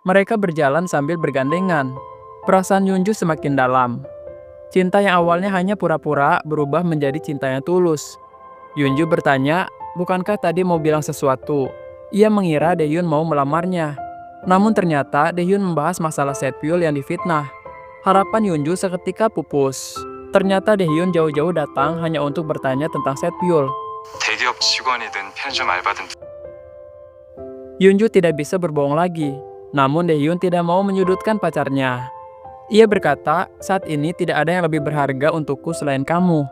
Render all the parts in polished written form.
Mereka berjalan sambil bergandengan. Perasaan Yunju semakin dalam. Cinta yang awalnya hanya pura-pura berubah menjadi cinta yang tulus. Yunju bertanya, bukankah tadi mau bilang sesuatu? Ia mengira Daehyun mau melamarnya. Namun ternyata Daehyun membahas masalah Setbyul yang difitnah. Harapan Yunju seketika pupus. Ternyata Daehyun jauh-jauh datang hanya untuk bertanya tentang Setbyul. 대기업 직원이든 편의점 알바든 Yunju tidak bisa berbohong lagi. Namun Daehyun tidak mau menyudutkan pacarnya. Ia berkata, saat ini tidak ada yang lebih berharga untukku selain kamu.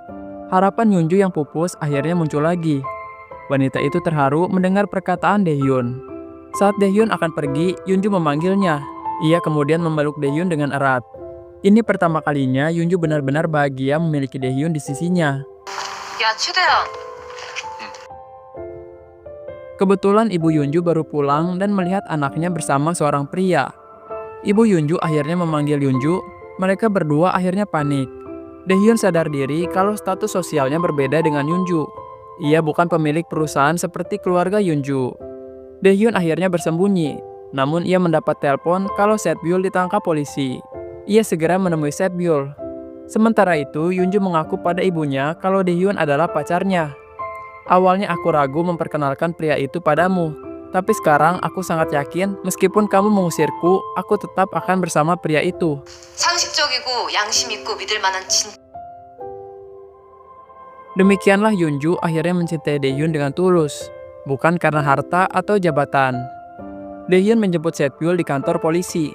Harapan Yunju yang pupus akhirnya muncul lagi. Wanita itu terharu mendengar perkataan Daehyun. Saat Daehyun akan pergi, Yunju memanggilnya. Ia kemudian memeluk Daehyun dengan erat. Ini pertama kalinya Yunju benar-benar bahagia memiliki Daehyun di sisinya. 야, 최대야. Kebetulan ibu Yunju baru pulang dan melihat anaknya bersama seorang pria. Ibu Yunju akhirnya memanggil Yunju. Mereka berdua akhirnya panik. Daehyun sadar diri kalau status sosialnya berbeda dengan Yunju. Ia bukan pemilik perusahaan seperti keluarga Yunju. Daehyun akhirnya bersembunyi. Namun ia mendapat telepon kalau Setbyul ditangkap polisi. Ia segera menemui Setbyul. Sementara itu, Yunju mengaku pada ibunya kalau Daehyun adalah pacarnya. Awalnya aku ragu memperkenalkan pria itu padamu. Tapi sekarang aku sangat yakin meskipun kamu mengusirku, aku tetap akan bersama pria itu. 상식적이고 양심 있고 믿을 만한 진. Demikianlah Yunju akhirnya mencintai Daehyun dengan tulus. Bukan karena harta atau jabatan. Daehyun menjemput Setbyul di kantor polisi.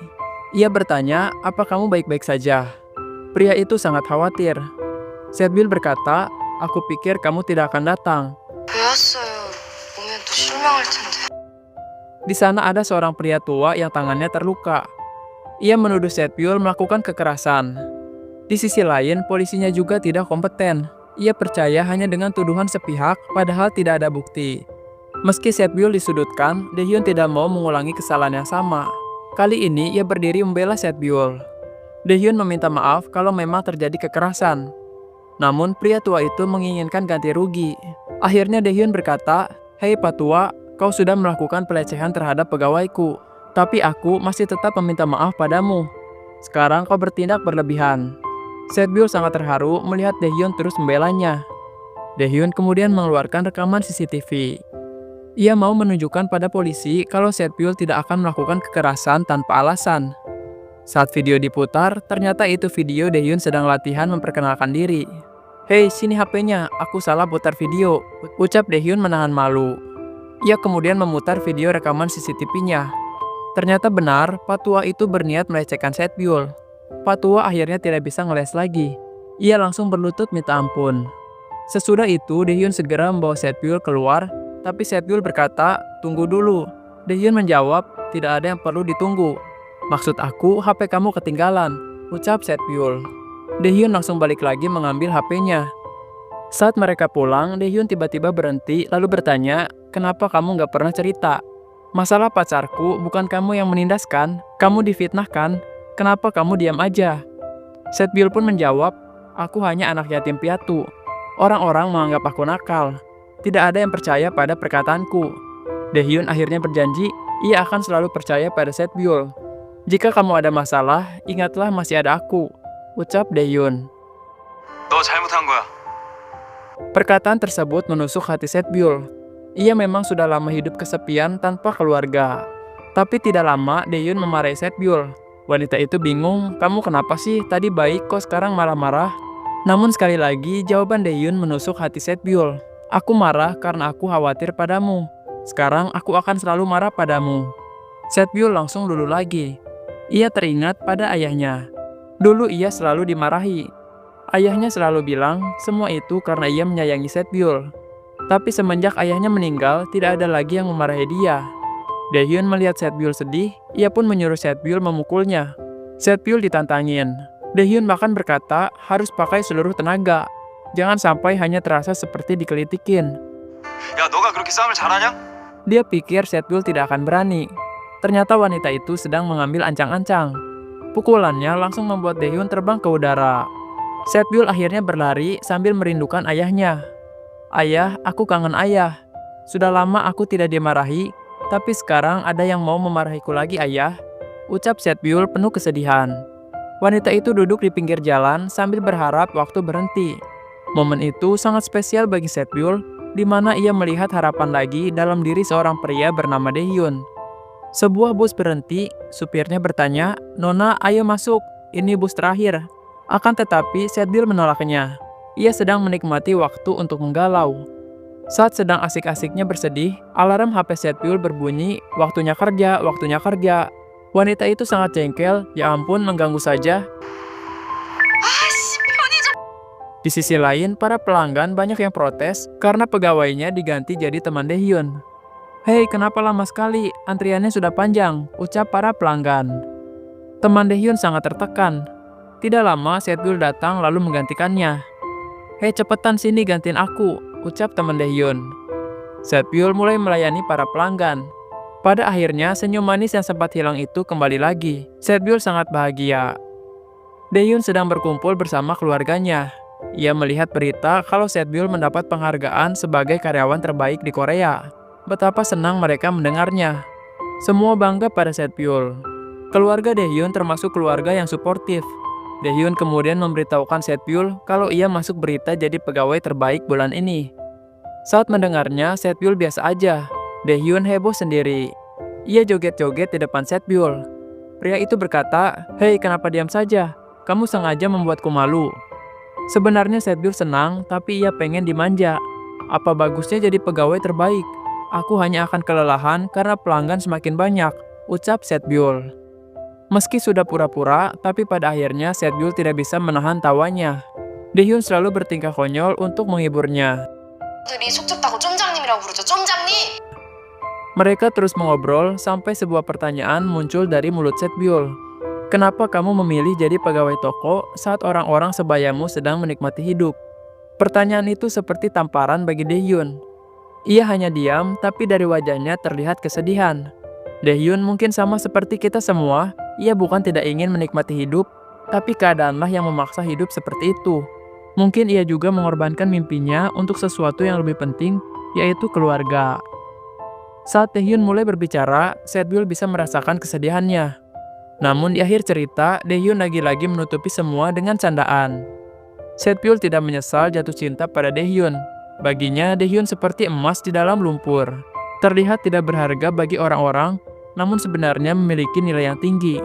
Ia bertanya, apa kamu baik-baik saja? Pria itu sangat khawatir. Setbyul berkata, aku pikir kamu tidak akan datang. 왜 왔어요? 오면 또 실망할 텐데. Di sana ada seorang pria tua yang tangannya terluka. Ia menuduh Setbyul melakukan kekerasan. Di sisi lain, polisinya juga tidak kompeten. Ia percaya hanya dengan tuduhan sepihak, padahal tidak ada bukti. Meski Setbyul disudutkan, Daehyun tidak mau mengulangi kesalahan yang sama. Kali ini ia berdiri membela Setbyul. Daehyun meminta maaf kalau memang terjadi kekerasan. Namun pria tua itu menginginkan ganti rugi. Akhirnya Daehyun berkata, "Hei Pak Tua, kau sudah melakukan pelecehan terhadap pegawaiku. Tapi aku masih tetap meminta maaf padamu. Sekarang kau bertindak berlebihan." Setbyul sangat terharu melihat Daehyun terus membelanya. Daehyun kemudian mengeluarkan rekaman CCTV. Ia mau menunjukkan pada polisi kalau Setbyul tidak akan melakukan kekerasan tanpa alasan. Saat video diputar, ternyata itu video Daehyun sedang latihan memperkenalkan diri. "Hei, sini HP-nya, aku salah putar video," ucap Daehyun menahan malu. Ia kemudian memutar video rekaman CCTV-nya. Ternyata benar, Pak Tua itu berniat melecehkan Setbyul. Pak Tua akhirnya tidak bisa ngeles lagi. Ia langsung berlutut minta ampun. Sesudah itu, Daehyun segera membawa Setbyul keluar, tapi Setbyul berkata, "Tunggu dulu." Daehyun menjawab, "Tidak ada yang perlu ditunggu. Maksud aku, HP kamu ketinggalan," ucap Setbyul. Daehyun langsung balik lagi mengambil HP-nya. Saat mereka pulang, Daehyun tiba-tiba berhenti lalu bertanya, "Kenapa kamu nggak pernah cerita? Masalah pacarku bukan kamu yang menindaskan, kamu difitnahkan. Kenapa kamu diam aja?" Setbyul pun menjawab, "Aku hanya anak yatim piatu. Orang-orang menganggap aku nakal. Tidak ada yang percaya pada perkataanku." Daehyun akhirnya berjanji, ia akan selalu percaya pada Setbyul. "Jika kamu ada masalah, ingatlah masih ada aku," ucap Daehyun. 너 잘못한 거야. Perkataan tersebut menusuk hati Setbyul. Ia memang sudah lama hidup kesepian tanpa keluarga. Tapi tidak lama Daehyun memarahi Setbyul. Wanita itu bingung, "Kamu kenapa sih? Tadi baik kok sekarang marah-marah?" Namun sekali lagi jawaban Daehyun menusuk hati Setbyul. "Aku marah karena aku khawatir padamu. Sekarang aku akan selalu marah padamu." Setbyul langsung luluh lagi. Ia teringat pada ayahnya. Dulu ia selalu dimarahi. Ayahnya selalu bilang semua itu karena ia menyayangi Setbyul. Tapi semenjak ayahnya meninggal, tidak ada lagi yang memarahi dia. Daehyun melihat Setbyul sedih, ia pun menyuruh Setbyul memukulnya. Setbyul ditantangin. Daehyun bahkan berkata harus pakai seluruh tenaga. Jangan sampai hanya terasa seperti dikelitikin. 야, 너가 그렇게 싸움을 잘하냐? Dia pikir Setbyul tidak akan berani. Ternyata wanita itu sedang mengambil ancang-ancang. Pukulannya langsung membuat Daehyun terbang ke udara. Setbyul akhirnya berlari sambil merindukan ayahnya. "Ayah, aku kangen ayah. Sudah lama aku tidak dimarahi, tapi sekarang ada yang mau memarahiku lagi, ayah." ucap Setbyul penuh kesedihan. Wanita itu duduk di pinggir jalan sambil berharap waktu berhenti. Momen itu sangat spesial bagi Setbyul, di mana ia melihat harapan lagi dalam diri seorang pria bernama Daehyun. Sebuah bus berhenti, supirnya bertanya, "Nona, ayo masuk, ini bus terakhir." Akan tetapi, Setbyul menolaknya. Ia sedang menikmati waktu untuk menggalau. Saat sedang asik-asiknya bersedih, alarm HP Setbyul berbunyi, "Waktunya kerja, waktunya kerja." Wanita itu sangat jengkel, ya ampun mengganggu saja. Di sisi lain, para pelanggan banyak yang protes karena pegawainya diganti jadi teman Daehyun. "Hei, kenapa lama sekali? Antriannya sudah panjang," ucap para pelanggan. Teman Daehyun sangat tertekan. Tidak lama, Setbyul datang lalu menggantikannya. "Hei, cepetan sini gantiin aku," ucap teman Daehyun. Setbyul mulai melayani para pelanggan. Pada akhirnya, senyum manis yang sempat hilang itu kembali lagi. Setbyul sangat bahagia. Daehyun sedang berkumpul bersama keluarganya. Ia melihat berita kalau Setbyul mendapat penghargaan sebagai karyawan terbaik di Korea. Betapa senang mereka mendengarnya. Semua bangga pada Setbyul. Keluarga Daehyun termasuk keluarga yang suportif. Daehyun kemudian memberitahukan Setbyul kalau ia masuk berita jadi pegawai terbaik bulan ini. Saat mendengarnya, Setbyul biasa aja. Daehyun heboh sendiri. Ia joget-joget di depan Setbyul. Pria itu berkata, "Hei, kenapa diam saja? Kamu sengaja membuatku malu." Sebenarnya Setbyul senang, tapi ia pengen dimanja. Apa bagusnya jadi pegawai terbaik? Aku hanya akan kelelahan karena pelanggan semakin banyak, ucap Setbyul. Meski sudah pura-pura, tapi pada akhirnya Setbyul tidak bisa menahan tawanya. Daehyun selalu bertingkah konyol untuk menghiburnya. 들이 속 좁다고 쫌장님이라고 부르죠. 쫌장님! Mereka terus mengobrol sampai sebuah pertanyaan muncul dari mulut Setbyul. "Kenapa kamu memilih jadi pegawai toko saat orang-orang sebayamu sedang menikmati hidup?" Pertanyaan itu seperti tamparan bagi Daehyun. Ia hanya diam, tapi dari wajahnya terlihat kesedihan. Daehyun mungkin sama seperti kita semua, ia bukan tidak ingin menikmati hidup, tapi keadaanlah yang memaksa hidup seperti itu. Mungkin ia juga mengorbankan mimpinya untuk sesuatu yang lebih penting, yaitu keluarga. Saat Daehyun mulai berbicara, Setbyul bisa merasakan kesedihannya. Namun di akhir cerita, Daehyun lagi-lagi menutupi semua dengan candaan. Setbyul tidak menyesal jatuh cinta pada Daehyun. Baginya, Daehyun seperti emas di dalam lumpur. Terlihat tidak berharga bagi orang-orang, namun sebenarnya memiliki nilai yang tinggi.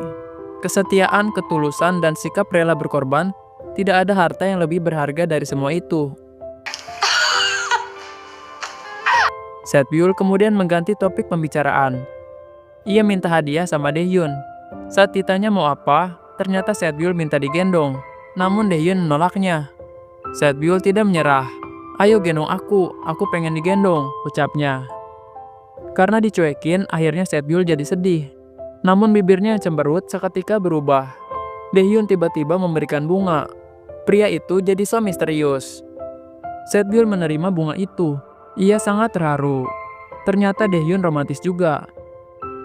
Kesetiaan, ketulusan, dan sikap rela berkorban, tidak ada harta yang lebih berharga dari semua itu. Setbyul kemudian mengganti topik pembicaraan. Ia minta hadiah sama Daehyun. Saat ditanya mau apa, ternyata Setbyul minta digendong. Namun Daehyun menolaknya. Setbyul tidak menyerah. "Ayo gendong aku pengen digendong," ucapnya. Karena dicuekin, akhirnya Setbyul jadi sedih. Namun bibirnya yang cemberut seketika berubah. Daehyun tiba-tiba memberikan bunga. Pria itu jadi so misterius. Setbyul menerima bunga itu. Ia sangat terharu. Ternyata Daehyun romantis juga.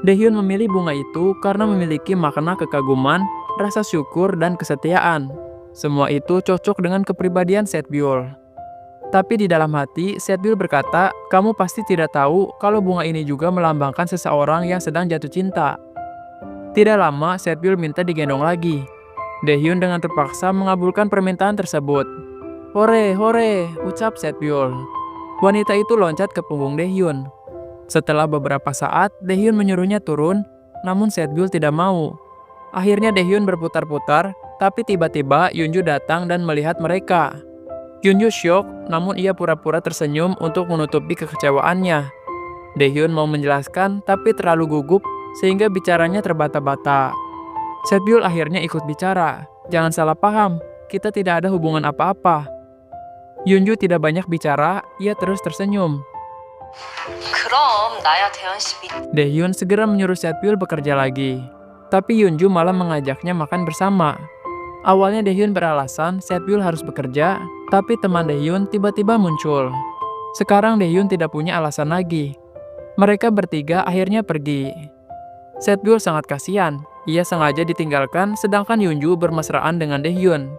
Daehyun memilih bunga itu karena memiliki makna kekaguman, rasa syukur, dan kesetiaan. Semua itu cocok dengan kepribadian Setbyul. Tapi di dalam hati, Setbyul berkata, "Kamu pasti tidak tahu kalau bunga ini juga melambangkan seseorang yang sedang jatuh cinta." Tidak lama, Setbyul minta digendong lagi. Daehyun dengan terpaksa mengabulkan permintaan tersebut. "Hore, hore," ucap Setbyul. Wanita itu loncat ke punggung Daehyun. Setelah beberapa saat, Daehyun menyuruhnya turun, namun Setbyul tidak mau. Akhirnya Daehyun berputar-putar, tapi tiba-tiba Yunju datang dan melihat mereka. Yunju syok, namun ia pura-pura tersenyum untuk menutupi kekecewaannya. Daehyun mau menjelaskan, tapi terlalu gugup sehingga bicaranya terbata-bata. Setbyul akhirnya ikut bicara. "Jangan salah paham, kita tidak ada hubungan apa-apa." Yunju tidak banyak bicara, ia terus tersenyum. 그럼 나야 대현 씨 믿. Daehyun segera menyuruh Setbyul bekerja lagi. Tapi Yunju malah mengajaknya makan bersama. Awalnya Daehyun beralasan Setbyul harus bekerja, tapi teman Daehyun tiba-tiba muncul. Sekarang Daehyun tidak punya alasan lagi. Mereka bertiga akhirnya pergi. Setbyul sangat kasihan. Ia sengaja ditinggalkan sedangkan Yunju bermesraan dengan Daehyun.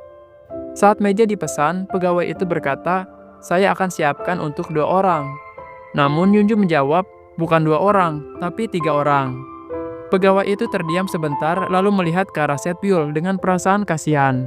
Saat meja dipesan, pegawai itu berkata, "Saya akan siapkan untuk 2 orang." Namun Yunju menjawab, "Bukan 2 orang, tapi 3 orang." Pegawai itu terdiam sebentar lalu melihat ke arah Setbyul dengan perasaan kasihan.